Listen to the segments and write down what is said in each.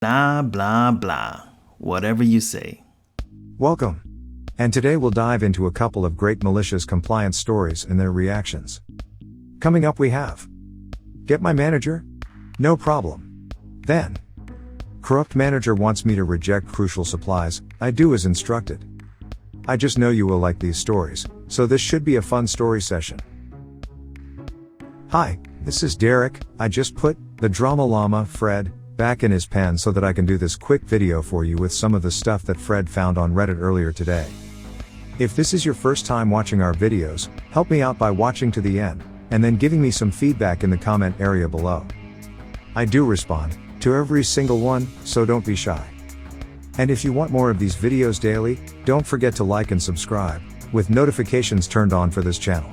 Blah, blah, blah. Whatever you say. Welcome. And today we'll dive into a couple of great malicious compliance stories and their reactions. Coming up we have Get my manager? No problem. Then Corrupt manager wants me to reject crucial supplies, I do as instructed. I just know you will like these stories, so this should be a fun story session. Hi, this is Derek. I just put the Drama Llama, Fred, back in his pen so that I can do this quick video for you with some of the stuff that Fred found on Reddit earlier today. If this is your first time watching our videos, help me out by watching to the end, and then giving me some feedback in the comment area below. I do respond to every single one, so don't be shy. And if you want more of these videos daily, don't forget to like and subscribe, with notifications turned on for this channel.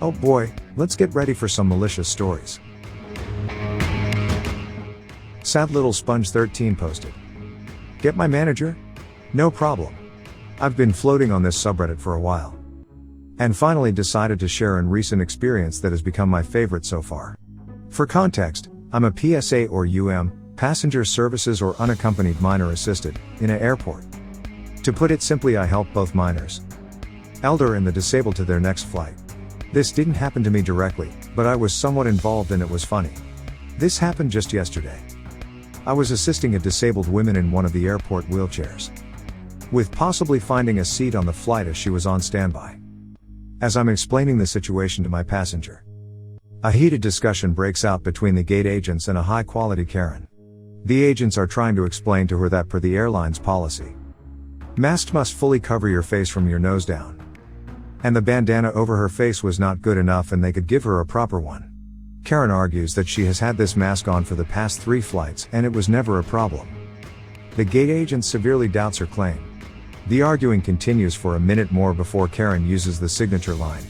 Oh boy, let's get ready for some malicious stories. Sad Little Sponge 13 posted. Get my manager? No problem. I've been floating on this subreddit for a while. And finally decided to share a recent experience that has become my favorite so far. For context, I'm a PSA or passenger services or unaccompanied minor assisted, in an airport. To put it simply, I help both minors, elder and the disabled to their next flight. This didn't happen to me directly, but I was somewhat involved and it was funny. This happened just yesterday. I was assisting a disabled woman in one of the airport wheelchairs, with possibly finding a seat on the flight as she was on standby. As I'm explaining the situation to my passenger, a heated discussion breaks out between the gate agents and a high-quality Karen. The agents are trying to explain to her that per the airline's policy, masks must fully cover your face from your nose down. And the bandana over her face was not good enough and they could give her a proper one. Karen argues that she has had this mask on for the past 3 flights and it was never a problem. The gate agent severely doubts her claim. The arguing continues for a minute more before Karen uses the signature line.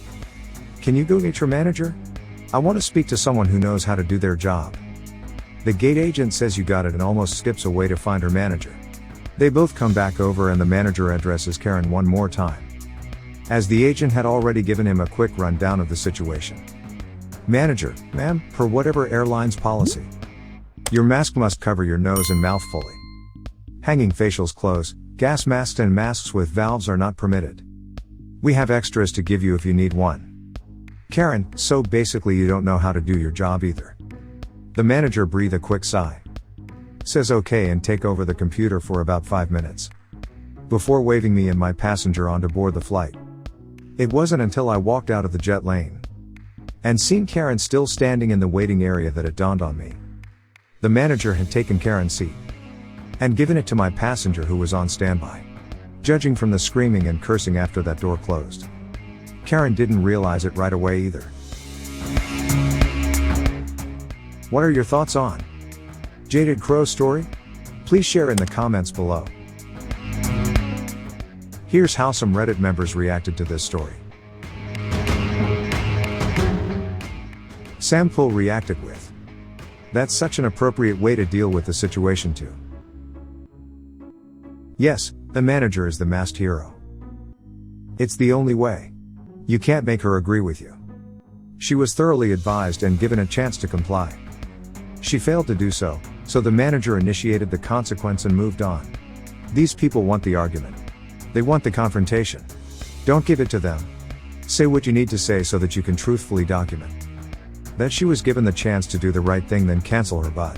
Can you go get your manager? I want to speak to someone who knows how to do their job. The gate agent says you got it and almost skips away to find her manager. They both come back over and the manager addresses Karen one more time, as the agent had already given him a quick rundown of the situation. Manager, ma'am, per whatever airline's policy, your mask must cover your nose and mouth fully. Hanging facials close, gas masks and masks with valves are not permitted. We have extras to give you if you need one. Karen, so basically you don't know how to do your job either. The manager breathes a quick sigh, says okay and take over the computer for about 5 minutes, before waving me and my passenger on to board the flight. It wasn't until I walked out of the jet lane and seen Karen still standing in the waiting area that it dawned on me. The manager had taken Karen's seat and given it to my passenger who was on standby. Judging from the screaming and cursing after that door closed, Karen didn't realize it right away either. What are your thoughts on Jaded Crow's story? Please share in the comments below. Here's how some Reddit members reacted to this story. Sam Poole reacted with, "That's such an appropriate way to deal with the situation too. Yes, the manager is the masked hero. It's the only way. You can't make her agree with you. She was thoroughly advised and given a chance to comply. She failed to do so, so the manager initiated the consequence and moved on. These people want the argument. They want the confrontation. Don't give it to them. Say what you need to say so that you can truthfully document that she was given the chance to do the right thing, then cancel her butt."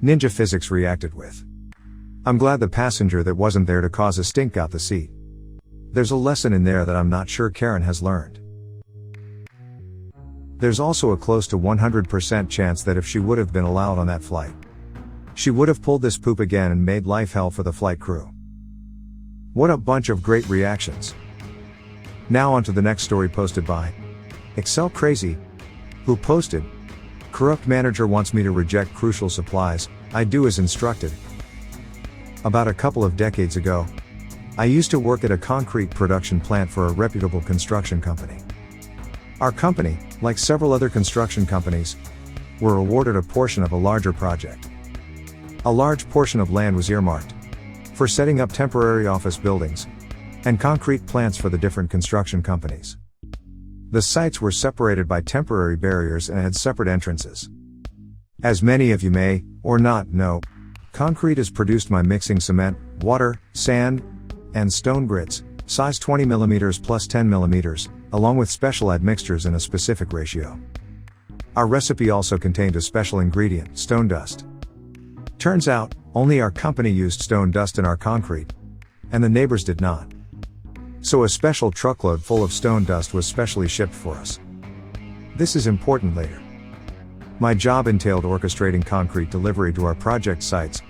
Ninja Physics reacted with, "I'm glad the passenger that wasn't there to cause a stink got the seat. There's a lesson in there that I'm not sure Karen has learned. There's also a close to 100% chance that if she would have been allowed on that flight, she would have pulled this poop again and made life hell for the flight crew." What a bunch of great reactions. Now on to the next story posted by Excel Crazy, who posted, "Corrupt manager wants me to reject crucial supplies, I do as instructed." About a couple of decades ago, I used to work at a concrete production plant for a reputable construction company. Our company, like several other construction companies, were awarded a portion of a larger project. A large portion of land was earmarked for setting up temporary office buildings and concrete plants for the different construction companies. The sites were separated by temporary barriers and had separate entrances. As many of you may, or not, know, concrete is produced by mixing cement, water, sand, and stone grits, size 20 mm plus 10 mm, along with special admixtures in a specific ratio. Our recipe also contained a special ingredient, stone dust. Turns out, only our company used stone dust in our concrete, and the neighbors did not. So a special truckload full of stone dust was specially shipped for us. This is important later. My job entailed orchestrating concrete delivery to our project sites,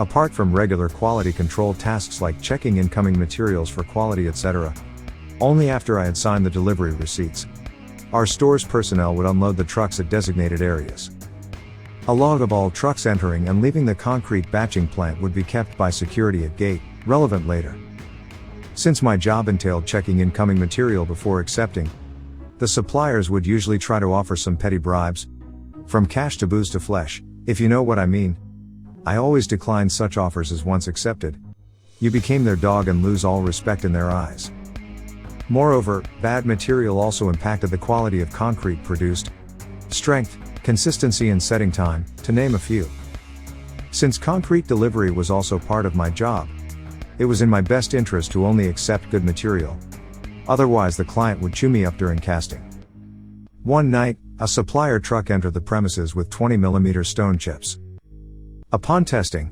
apart from regular quality control tasks like checking incoming materials for quality, etc. Only after I had signed the delivery receipts, our store's personnel would unload the trucks at designated areas. A log of all trucks entering and leaving the concrete batching plant would be kept by security at gate, relevant later. Since my job entailed checking incoming material before accepting, the suppliers would usually try to offer some petty bribes, from cash to booze to flesh, if you know what I mean. I always declined such offers, as once accepted, you became their dog and lose all respect in their eyes. Moreover, bad material also impacted the quality of concrete produced, strength, consistency and setting time, to name a few. Since concrete delivery was also part of my job, it was in my best interest to only accept good material. Otherwise the client would chew me up during casting. One night, a supplier truck entered the premises with 20 mm stone chips. Upon testing,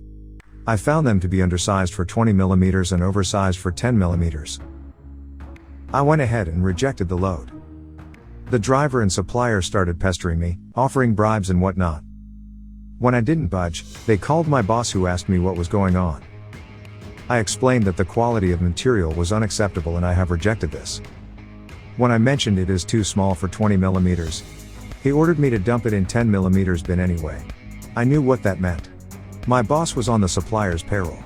I found them to be undersized for 20 mm and oversized for 10 mm. I went ahead and rejected the load. The driver and supplier started pestering me, offering bribes and whatnot. When I didn't budge, they called my boss, who asked me what was going on. I explained that the quality of material was unacceptable and I have rejected this. When I mentioned it is too small for 20 mm, he ordered me to dump it in 10 mm bin anyway. I knew what that meant. My boss was on the supplier's payroll.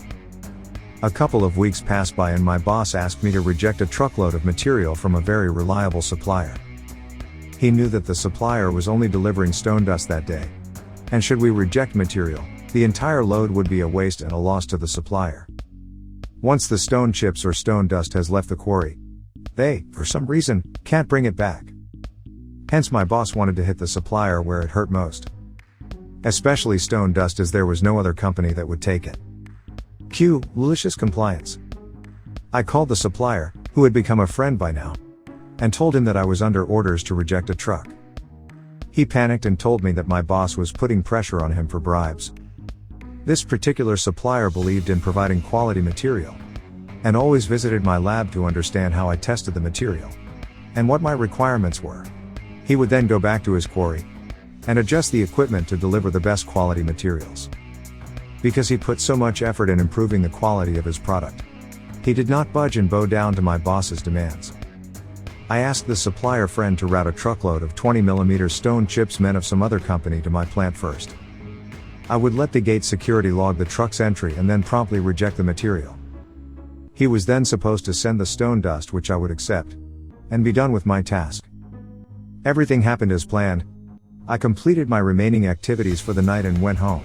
A couple of weeks passed by and my boss asked me to reject a truckload of material from a very reliable supplier. He knew that the supplier was only delivering stone dust that day, and should we reject material, the entire load would be a waste and a loss to the supplier. Once the stone chips or stone dust has left the quarry, they, for some reason, can't bring it back. Hence my boss wanted to hit the supplier where it hurt most. Especially stone dust, as there was no other company that would take it. Q. Malicious Compliance. I called the supplier, who had become a friend by now, and told him that I was under orders to reject a truck. He panicked and told me that my boss was putting pressure on him for bribes. This particular supplier believed in providing quality material, and always visited my lab to understand how I tested the material, and what my requirements were. He would then go back to his quarry, and adjust the equipment to deliver the best quality materials. Because he put so much effort in improving the quality of his product, he did not budge and bow down to my boss's demands. I asked the supplier friend to route a truckload of 20 mm stone chips meant of some other company to my plant first. I would let the gate security log the truck's entry and then promptly reject the material. He was then supposed to send the stone dust, which I would accept, and be done with my task. Everything happened as planned. I completed my remaining activities for the night and went home.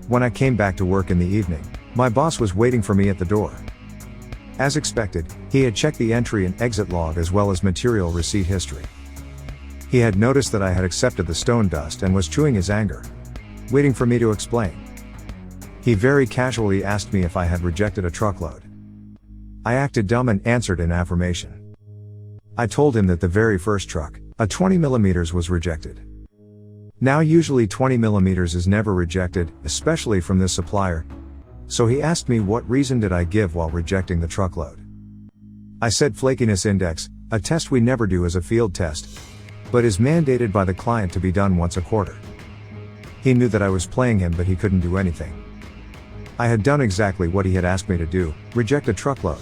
When I came back to work in the evening, my boss was waiting for me at the door. As expected, he had checked the entry and exit log as well as material receipt history. He had noticed that I had accepted the stone dust and was chewing his anger, waiting for me to explain. He very casually asked me if I had rejected a truckload. I acted dumb and answered in affirmation. I told him that the very first truck, a 20 mm, was rejected. Now usually 20 mm is never rejected, especially from this supplier. So he asked me what reason did I give while rejecting the truckload. I said flakiness index, a test we never do as a field test, but is mandated by the client to be done once a quarter. He knew that I was playing him, but he couldn't do anything. I had done exactly what he had asked me to do, reject a truckload.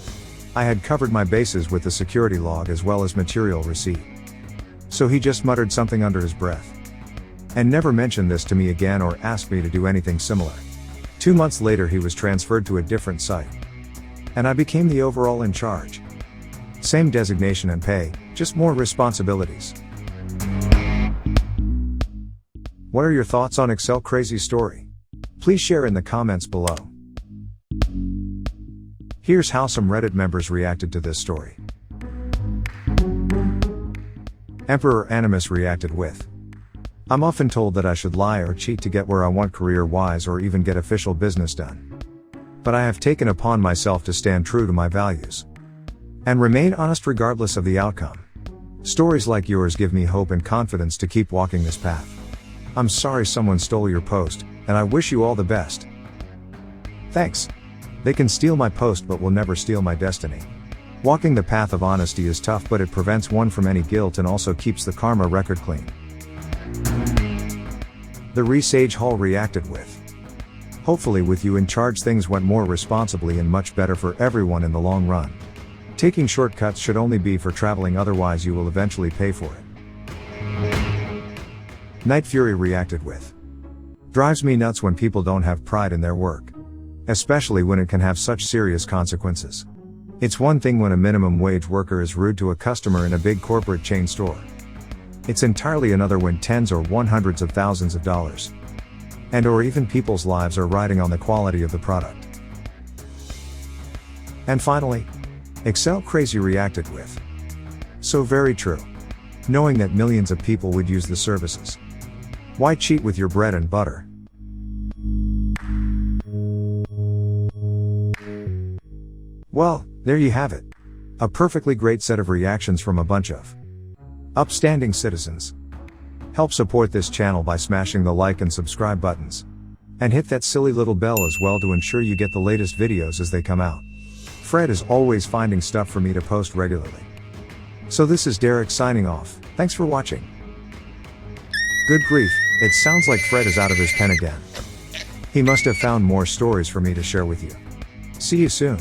I had covered my bases with the security log as well as material receipt. So he just muttered something under his breath, and never mentioned this to me again or asked me to do anything similar. 2 months later he was transferred to a different site, and I became the overall in charge. Same designation and pay, just more responsibilities. What are your thoughts on Excel crazy story? Please share in the comments below. Here's how some Reddit members reacted to this story. Emperor Animus reacted with, I'm often told that I should lie or cheat to get where I want career-wise or even get official business done. But I have taken upon myself to stand true to my values and remain honest regardless of the outcome. Stories like yours give me hope and confidence to keep walking this path. I'm sorry someone stole your post, and I wish you all the best. Thanks. They can steal my post but will never steal my destiny. Walking the path of honesty is tough, but it prevents one from any guilt and also keeps the karma record clean. The Resage Hall reacted with, hopefully with you in charge things went more responsibly and much better for everyone in the long run. Taking shortcuts should only be for traveling, otherwise you will eventually pay for it. Night Fury reacted with, drives me nuts when people don't have pride in their work. Especially when it can have such serious consequences. It's one thing when a minimum wage worker is rude to a customer in a big corporate chain store. It's entirely another when tens or hundreds of thousands of dollars and or even people's lives are riding on the quality of the product. And finally, Excel Crazy reacted with, so very true. Knowing that millions of people would use the services. Why cheat with your bread and butter? Well, there you have it. A perfectly great set of reactions from a bunch of upstanding citizens. Help support this channel by smashing the like and subscribe buttons. And hit that silly little bell as well to ensure you get the latest videos as they come out. Fred is always finding stuff for me to post regularly. So this is Derek signing off. Thanks for watching. Good grief, it sounds like Fred is out of his pen again. He must have found more stories for me to share with you. See you soon.